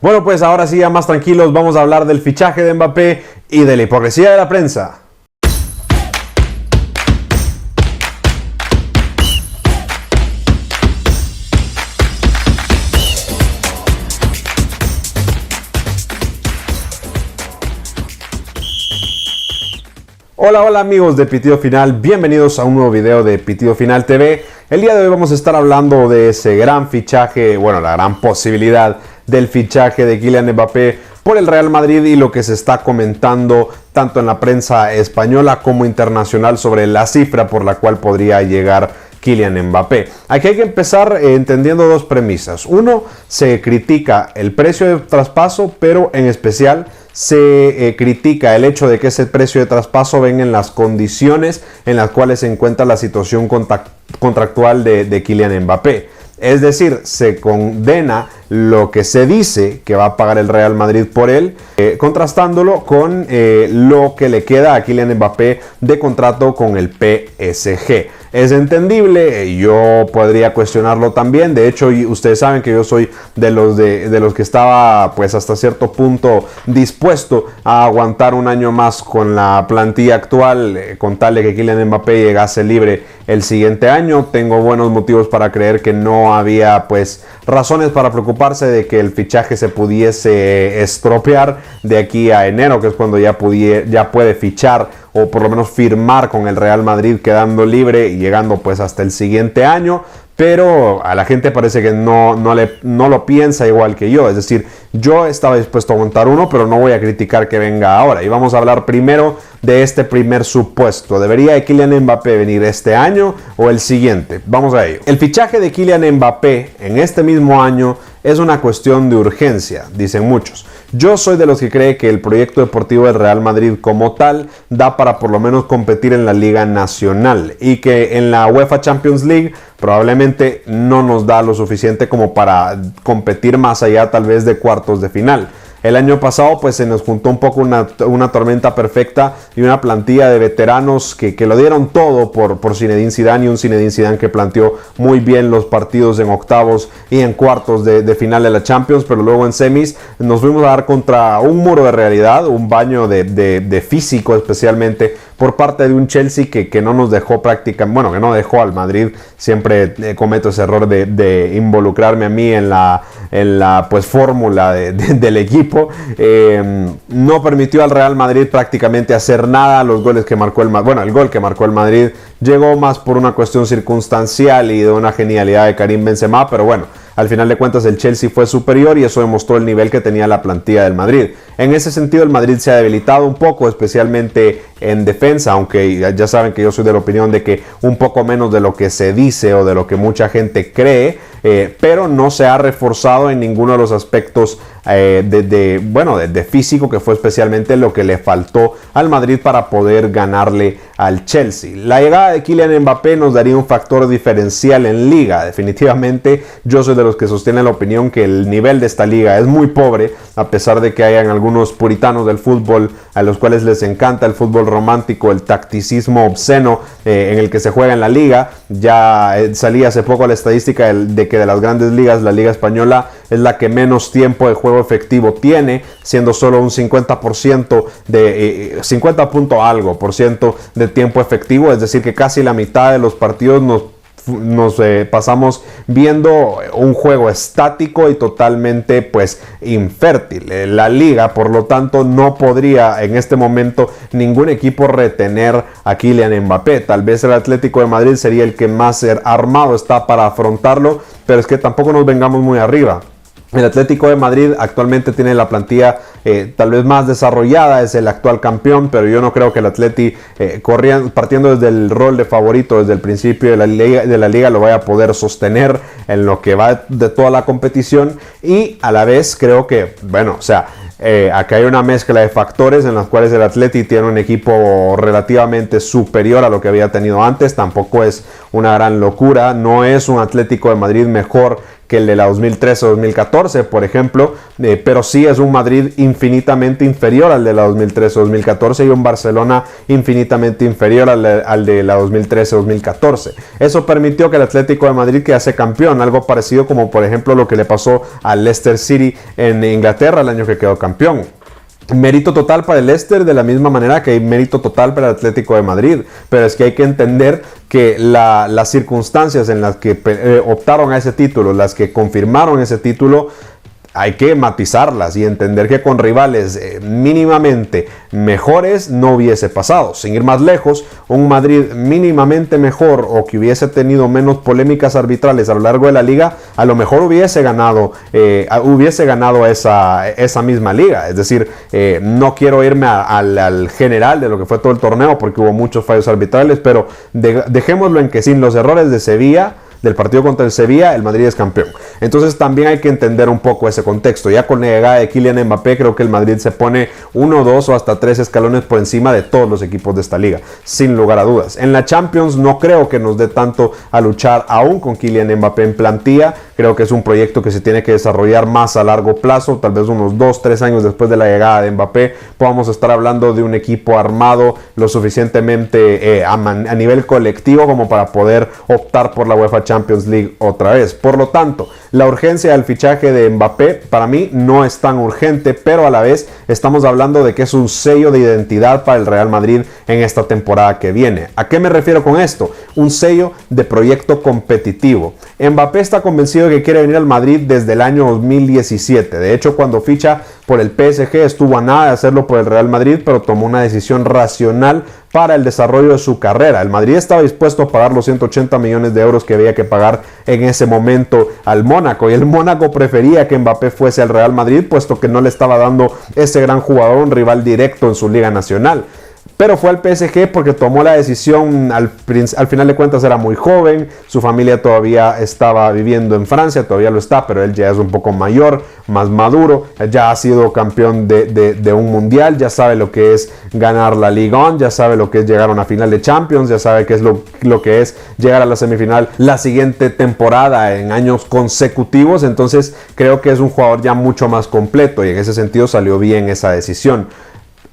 Bueno, pues ahora sí, ya más tranquilos, vamos a hablar del fichaje de Mbappé y de la hipocresía de la prensa. Hola amigos de Pitido Final, bienvenidos a un nuevo video de Pitido Final TV. El día de hoy vamos a estar hablando de ese gran fichaje, bueno, la gran posibilidad del fichaje de Kylian Mbappé por el Real Madrid y lo que se está comentando tanto en la prensa española como internacional sobre la cifra por la cual podría llegar Kylian Mbappé. Aquí hay que empezar entendiendo dos premisas. Uno, se critica el precio de traspaso, pero en especial se critica el hecho de que ese precio de traspaso venga en las condiciones en las cuales se encuentra la situación contractual de Kylian Mbappé. Es decir, se condena lo que se dice que va a pagar el Real Madrid por él, contrastándolo con lo que le queda a Kylian Mbappé de contrato con el PSG. Es entendible, yo podría cuestionarlo también. De hecho, ustedes saben que yo soy de los que estaba pues hasta cierto punto dispuesto a aguantar un año más con la plantilla actual, con tal de que Kylian Mbappé llegase libre el siguiente año. Tengo buenos motivos para creer que no había pues razones para preocuparse de que el fichaje se pudiese estropear de aquí a enero, que es cuando ya puede fichar o por lo menos firmar con el Real Madrid, quedando libre y llegando pues hasta el siguiente año. Pero a la gente parece que no lo piensa igual que yo. Es decir, yo estaba dispuesto a aguantar uno, pero no voy a criticar que venga ahora. Y vamos a hablar primero de este primer supuesto. ¿Debería Kylian Mbappé venir este año o el siguiente? Vamos a ello. El fichaje de Kylian Mbappé en este mismo año es una cuestión de urgencia, dicen muchos. Yo soy de los que cree que el proyecto deportivo del Real Madrid como tal da para por lo menos competir en la Liga Nacional y que en la UEFA Champions League probablemente no nos da lo suficiente como para competir más allá tal vez de cuartos de final. El año pasado pues se nos juntó un poco una tormenta perfecta y una plantilla de veteranos que lo dieron todo por Zinedine Zidane, y un Zinedine Zidane que planteó muy bien los partidos en octavos y en cuartos de final de la Champions, pero luego en semis nos fuimos a dar contra un muro de realidad, un baño de físico especialmente por parte de un Chelsea que no nos dejó prácticamente, bueno, que no dejó al Madrid. Siempre cometo ese error de involucrarme a mí en la pues fórmula del equipo. No permitió al Real Madrid prácticamente hacer nada. Los goles que marcó el gol que marcó el Madrid llegó más por una cuestión circunstancial y de una genialidad de Karim Benzema, pero bueno, al final de cuentas el Chelsea fue superior y eso demostró el nivel que tenía la plantilla del Madrid. En ese sentido el Madrid se ha debilitado un poco, especialmente en defensa, aunque ya saben que yo soy de la opinión de que un poco menos de lo que se dice o de lo que mucha gente cree, pero no se ha reforzado en ninguno de los aspectos de físico, que fue especialmente lo que le faltó al Madrid para poder ganarle al Chelsea. La llegada de Kylian Mbappé nos daría un factor diferencial en liga. Definitivamente yo soy de los que sostienen la opinión que el nivel de esta liga es muy pobre, a pesar de que hayan algunos puritanos del fútbol a los cuales les encanta el fútbol romántico, el tacticismo obsceno en el que se juega en la liga. Ya salía hace poco la estadística de que de las grandes ligas, la liga española es la que menos tiempo de juego efectivo tiene, siendo solo un 50% 50 punto algo por ciento de tiempo efectivo. Es decir, que casi la mitad de los partidos nos pasamos viendo un juego estático y totalmente pues infértil. La liga, por lo tanto, no podría en este momento ningún equipo retener a Kylian Mbappé. Tal vez el Atlético de Madrid sería el que más armado está para afrontarlo, pero es que tampoco nos vengamos muy arriba. El Atlético de Madrid actualmente tiene la plantilla tal vez más desarrollada, es el actual campeón, pero yo no creo que el Atleti partiendo desde el rol de favorito desde el principio de la liga lo vaya a poder sostener en lo que va de toda la competición. Y a la vez creo que, bueno, o sea, acá hay una mezcla de factores en los cuales el Atleti tiene un equipo relativamente superior a lo que había tenido antes. Tampoco es una gran locura, no es un Atlético de Madrid mejor que el de la 2013-2014, por ejemplo, pero sí es un Madrid infinitamente inferior al de la 2013-2014 y un Barcelona infinitamente inferior al de la 2013-2014. Eso permitió que el Atlético de Madrid quedase campeón, algo parecido como por ejemplo lo que le pasó al Leicester City en Inglaterra el año que quedó campeón. Mérito total para el Leicester, de la misma manera que hay mérito total para el Atlético de Madrid, pero es que hay que entender que las circunstancias en las que optaron a ese título, las que confirmaron ese título, hay que matizarlas y entender que con rivales mínimamente mejores no hubiese pasado. Sin ir más lejos, un Madrid mínimamente mejor o que hubiese tenido menos polémicas arbitrales a lo largo de la liga, a lo mejor hubiese ganado esa misma liga. Es decir, no quiero irme al general de lo que fue todo el torneo porque hubo muchos fallos arbitrales, pero dejémoslo en que sin los errores de Sevilla, del partido contra el Sevilla, el Madrid es campeón. Entonces también hay que entender un poco ese contexto. Ya con la llegada de Kylian Mbappé, creo que el Madrid se pone 1, 2 o hasta 3 escalones por encima de todos los equipos de esta liga, sin lugar a dudas. En la Champions no creo que nos dé tanto a luchar aún con Kylian Mbappé en plantilla. Creo que es un proyecto que se tiene que desarrollar más a largo plazo, tal vez unos 2, 3 años después de la llegada de Mbappé podamos estar hablando de un equipo armado lo suficientemente a nivel colectivo como para poder optar por la UEFA Champions League otra vez. Por lo tanto, la urgencia del fichaje de Mbappé para mí no es tan urgente, pero a la vez estamos hablando de que es un sello de identidad para el Real Madrid en esta temporada que viene. ¿A qué me refiero con esto? Un sello de proyecto competitivo. Mbappé está convencido de que quiere venir al Madrid desde el año 2017. De hecho, cuando ficha por el PSG estuvo a nada de hacerlo por el Real Madrid, pero tomó una decisión racional para el desarrollo de su carrera. El Madrid estaba dispuesto a pagar los 180 millones de euros que había que pagar en ese momento al Mónaco, y el Mónaco prefería que Mbappé fuese al Real Madrid, puesto que no le estaba dando ese gran jugador un rival directo en su liga nacional. Pero fue al PSG porque tomó la decisión, al final de cuentas era muy joven, su familia todavía estaba viviendo en Francia, todavía lo está, pero él ya es un poco mayor, más maduro, ya ha sido campeón de un mundial, ya sabe lo que es ganar la Ligue 1, ya sabe lo que es llegar a una final de Champions, ya sabe qué es lo que es llegar a la semifinal la siguiente temporada en años consecutivos. Entonces creo que es un jugador ya mucho más completo y en ese sentido salió bien esa decisión.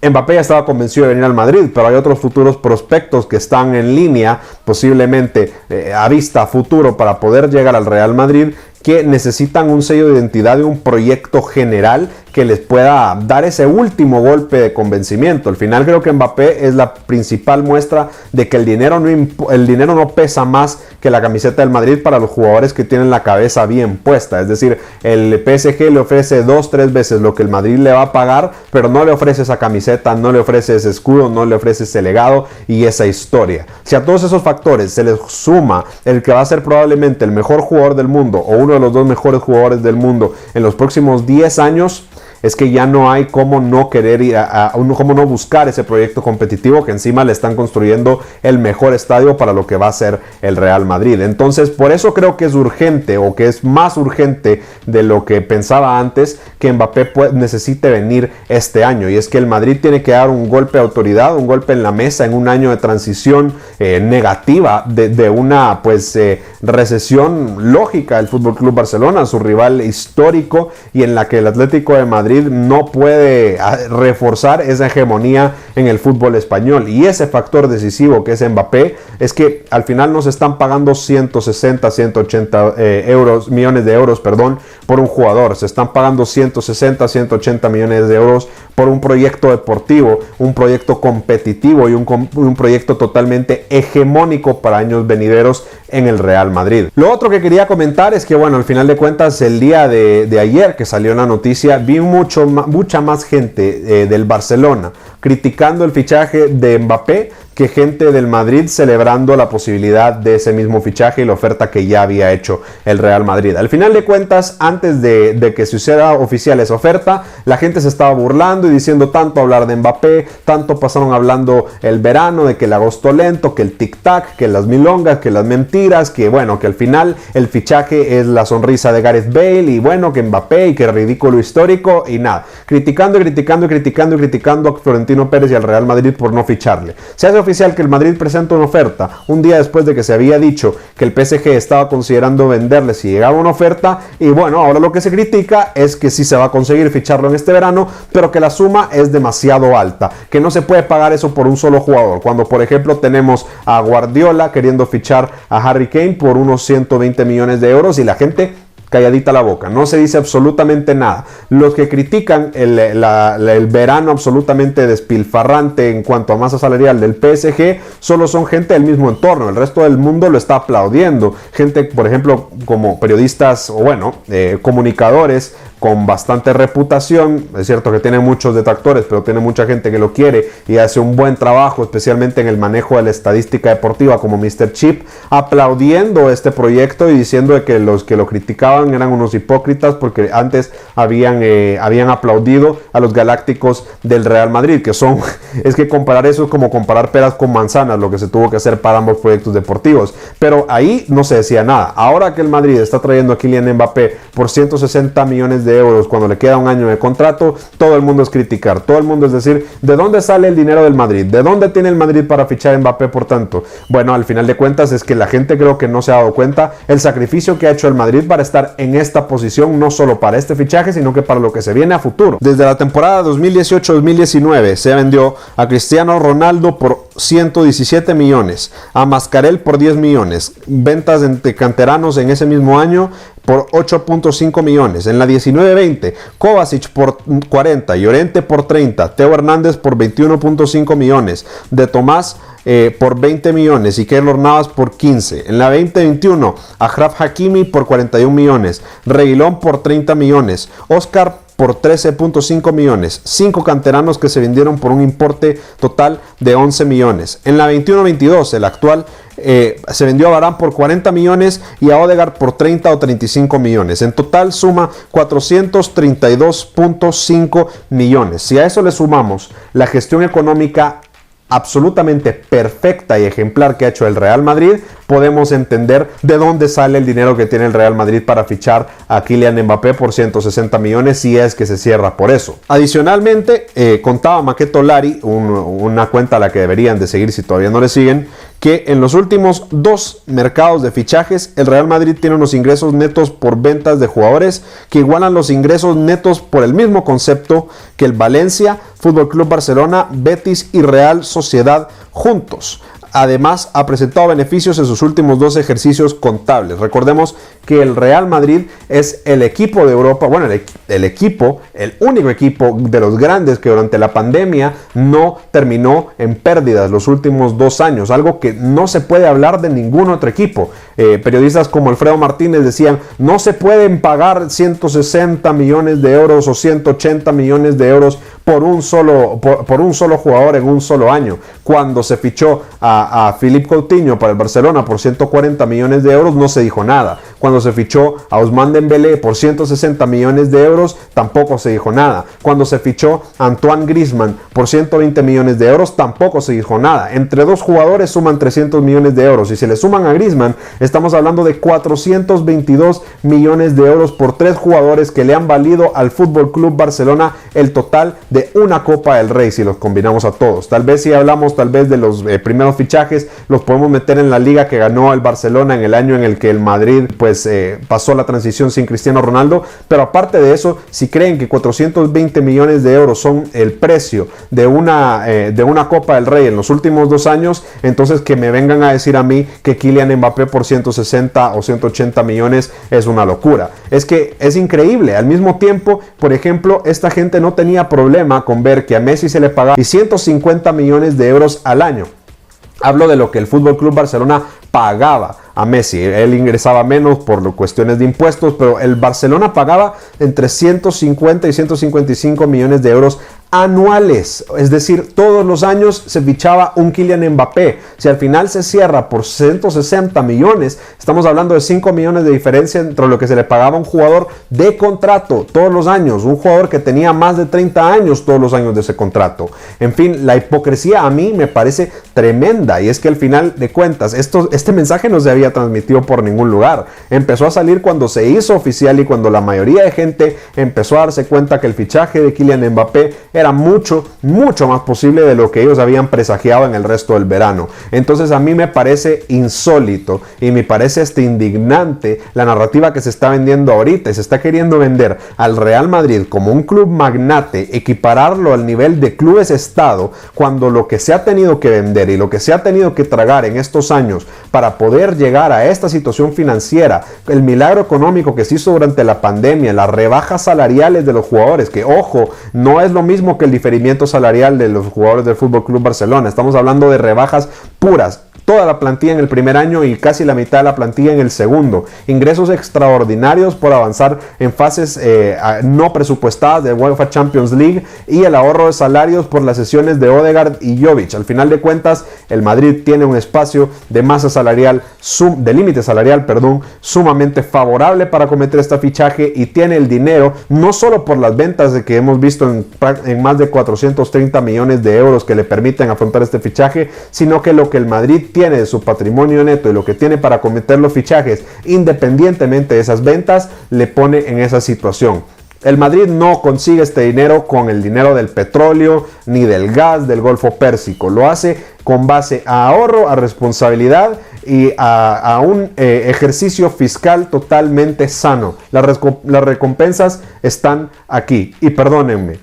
Mbappé ya estaba convencido de venir al Madrid, pero hay otros futuros prospectos que están en línea, posiblemente a vista futuro, para poder llegar al Real Madrid, que necesitan un sello de identidad de un proyecto general que les pueda dar ese último golpe de convencimiento. Al final creo que Mbappé es la principal muestra de que el dinero no pesa más que la camiseta del Madrid para los jugadores que tienen la cabeza bien puesta. Es decir, el PSG le ofrece 2-3 veces lo que el Madrid le va a pagar, pero no le ofrece esa camiseta, no le ofrece ese escudo, no le ofrece ese legado y esa historia. Si a todos esos factores se les suma el que va a ser probablemente el mejor jugador del mundo o uno de los 2 mejores jugadores del mundo en los próximos 10 años, es que ya no hay cómo no querer ir cómo no buscar ese proyecto competitivo, que encima le están construyendo el mejor estadio para lo que va a ser el Real Madrid. Entonces, por eso creo que es urgente, o que es más urgente de lo que pensaba antes, que Mbappé necesite venir este año. Y es que el Madrid tiene que dar un golpe de autoridad, un golpe en la mesa en un año de transición negativa de una recesión lógica del FC Barcelona, su rival histórico, y en la que el Atlético de Madrid no puede reforzar esa hegemonía en el fútbol español. Y ese factor decisivo que es Mbappé es que al final nos están pagando 160, 180 millones de euros por un jugador. Se están pagando 160, 180 millones de euros por un proyecto deportivo, un proyecto competitivo y un proyecto totalmente hegemónico para años venideros en el Real Madrid. Lo otro que quería comentar es que, bueno, al final de cuentas, el día de ayer que salió la noticia, vi mucha más gente del Barcelona criticando el fichaje de Mbappé que gente del Madrid celebrando la posibilidad de ese mismo fichaje y la oferta que ya había hecho el Real Madrid. Al final de cuentas, antes de que se hiciera oficial esa oferta, la gente se estaba burlando y diciendo tanto hablar de Mbappé, tanto pasaron hablando el verano de que el agosto lento, que el tic-tac, que las milongas, que las mentiras, que bueno, que al final el fichaje es la sonrisa de Gareth Bale y bueno, que Mbappé y que ridículo histórico y nada. Criticando a Florentino Pérez y al Real Madrid por no ficharle. Se hace oficial que el Madrid presenta una oferta, un día después de que se había dicho que el PSG estaba considerando venderle si llegaba una oferta, y bueno, ahora lo que se critica es que sí se va a conseguir ficharlo en este verano, pero que la suma es demasiado alta, que no se puede pagar eso por un solo jugador, cuando por ejemplo tenemos a Guardiola queriendo fichar a Harry Kane por unos 120 millones de euros y la gente calladita la boca, no se dice absolutamente nada. Los que critican el verano absolutamente despilfarrante en cuanto a masa salarial del PSG solo son gente del mismo entorno, el resto del mundo lo está aplaudiendo. Gente, por ejemplo, como periodistas o bueno, comunicadores con bastante reputación, es cierto que tiene muchos detractores, pero tiene mucha gente que lo quiere y hace un buen trabajo, especialmente en el manejo de la estadística deportiva, como Mr. Chip, aplaudiendo este proyecto y diciendo que los que lo criticaban eran unos hipócritas porque antes habían aplaudido a los galácticos del Real Madrid, que son, es que comparar eso es como comparar peras con manzanas, lo que se tuvo que hacer para ambos proyectos deportivos, pero ahí no se decía nada. Ahora que el Madrid está trayendo a Kylian Mbappé por 160 millones de euros cuando le queda un año de contrato, todo el mundo es criticar, todo el mundo es decir, ¿de dónde sale el dinero del Madrid? ¿De dónde tiene el Madrid para fichar a Mbappé por tanto? Bueno, al final de cuentas es que la gente creo que no se ha dado cuenta el sacrificio que ha hecho el Madrid para estar en esta posición, no solo para este fichaje, sino que para lo que se viene a futuro. Desde la temporada 2018-2019 se vendió a Cristiano Ronaldo por 117 millones, a Mascarell por 10 millones, ventas entre canteranos en ese mismo año por 8.5 millones. En la 19-20, Kovacic por 40, Llorente por 30, Teo Hernández por 21.5 millones, De Tomás por 20 millones y Keylor Navas por 15. En la 2021, Achraf Hakimi por 41 millones, Reguilón por 30 millones, Oscar por 13.5 millones, 5 canteranos que se vendieron por un importe total de 11 millones. En la 21-22, el actual se vendió a Varane por 40 millones y a Odegaard por 30 o 35 millones. En total suma 432.5 millones. Si a eso le sumamos la gestión económica absolutamente perfecta y ejemplar que ha hecho el Real Madrid, podemos entender de dónde sale el dinero que tiene el Real Madrid para fichar a Kylian Mbappé por 160 millones si es que se cierra por eso. Adicionalmente, contaba Maqueto Lari, una cuenta a la que deberían de seguir si todavía no le siguen, que en los últimos 2 mercados de fichajes el Real Madrid tiene unos ingresos netos por ventas de jugadores que igualan los ingresos netos por el mismo concepto que el Valencia, Fútbol Club Barcelona, Betis y Real Sociedad juntos. Además, ha presentado beneficios en sus últimos 2 ejercicios contables. Recordemos que el Real Madrid es el equipo de Europa, bueno, el único equipo de los grandes que durante la pandemia no terminó en pérdidas los últimos 2 años, algo que no se puede hablar de ningún otro equipo. Periodistas como Alfredo Martínez decían, no se pueden pagar 160 millones de euros o 180 millones de euros por un solo jugador en un solo año. Cuando se fichó a Philippe Coutinho para el Barcelona por 140 millones de euros no se dijo nada. Cuando se fichó a Ousmane Dembélé por 160 millones de euros tampoco se dijo nada. Cuando se fichó a Antoine Griezmann por 120 millones de euros tampoco se dijo nada. Entre 2 jugadores suman 300 millones de euros y si le suman a Griezmann estamos hablando de 422 millones de euros por 3 jugadores que le han valido al Fútbol Club Barcelona el total de una Copa del Rey si los combinamos a todos. Tal vez si hablamos de los primeros fichajes los podemos meter en la liga que ganó el Barcelona en el año en el que el Madrid pasó la transición sin Cristiano Ronaldo, pero aparte de eso, si creen que 420 millones de euros son el precio de una Copa del Rey en los últimos 2 años, entonces que me vengan a decir a mí que Kylian Mbappé por 160 o 180 millones es una locura. Es que es increíble. Al mismo tiempo, por ejemplo, esta gente no tenía problema con ver que a Messi se le pagaba 150 millones de euros al año. Hablo de lo que el Fútbol Club Barcelona pagaba a Messi. Él ingresaba menos por cuestiones de impuestos, pero el Barcelona pagaba entre 150 y 155 millones de euros anuales, es decir, todos los años se fichaba un Kylian Mbappé. Si al final se cierra por 160 millones, estamos hablando de 5 millones de diferencia entre lo que se le pagaba a un jugador de contrato todos los años, un jugador que tenía más de 30 años todos los años de ese contrato. En fin, la hipocresía a mí me parece tremenda y es que al final de cuentas este mensaje no se había transmitido por ningún lugar. Empezó a salir cuando se hizo oficial y cuando la mayoría de gente empezó a darse cuenta que el fichaje de Kylian Mbappé era mucho más posible de lo que ellos habían presagiado en el resto del verano. Entonces a mí me parece insólito y me parece indignante la narrativa que se está vendiendo ahorita, y se está queriendo vender al Real Madrid como un club magnate, equipararlo al nivel de clubes estado, cuando lo que se ha tenido que vender y lo que se ha tenido que tragar en estos años para poder llegar a esta situación financiera, el milagro económico que se hizo durante la pandemia, las rebajas salariales de los jugadores, que ojo, no es lo mismo que el diferimiento salarial de los jugadores del FC Barcelona, estamos hablando de rebajas puras, toda la plantilla en el primer año y casi la mitad de la plantilla en el segundo, ingresos extraordinarios por avanzar en fases no presupuestadas de UEFA Champions League y el ahorro de salarios por las sesiones de Odegaard y Jovic. Al final de cuentas, el Madrid tiene un espacio de masa salarial, de límite salarial, sumamente favorable para cometer este fichaje, y tiene el dinero, no solo por las ventas que hemos visto en más de 430 millones de euros que le permiten afrontar este fichaje, sino que lo que el Madrid tiene de su patrimonio neto y lo que tiene para cometer los fichajes, independientemente de esas ventas, le pone en esa situación. El Madrid no consigue este dinero con el dinero del petróleo ni del gas del Golfo Pérsico. Lo hace con base a ahorro, a responsabilidad y a un ejercicio fiscal totalmente sano. Las recompensas están aquí. Y perdónenme,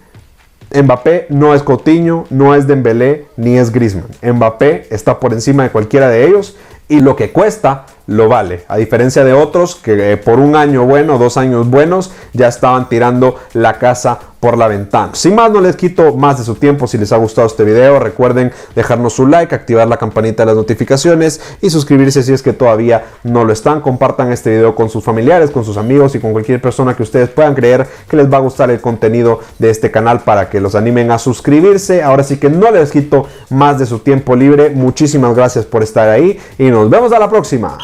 Mbappé no es Coutinho, no es Dembélé, ni es Griezmann. Mbappé está por encima de cualquiera de ellos, y lo que cuesta lo vale, a diferencia de otros que por un año bueno, 2 años buenos, ya estaban tirando la casa por la ventana. Sin más, no les quito más de su tiempo. Si les ha gustado este video, recuerden dejarnos su like, activar la campanita de las notificaciones y suscribirse si es que todavía no lo están. Compartan este video con sus familiares, con sus amigos y con cualquier persona que ustedes puedan creer que les va a gustar el contenido de este canal, para que los animen a suscribirse. Ahora sí que no les quito más de su tiempo libre. Muchísimas gracias por estar ahí y nos vemos a la próxima.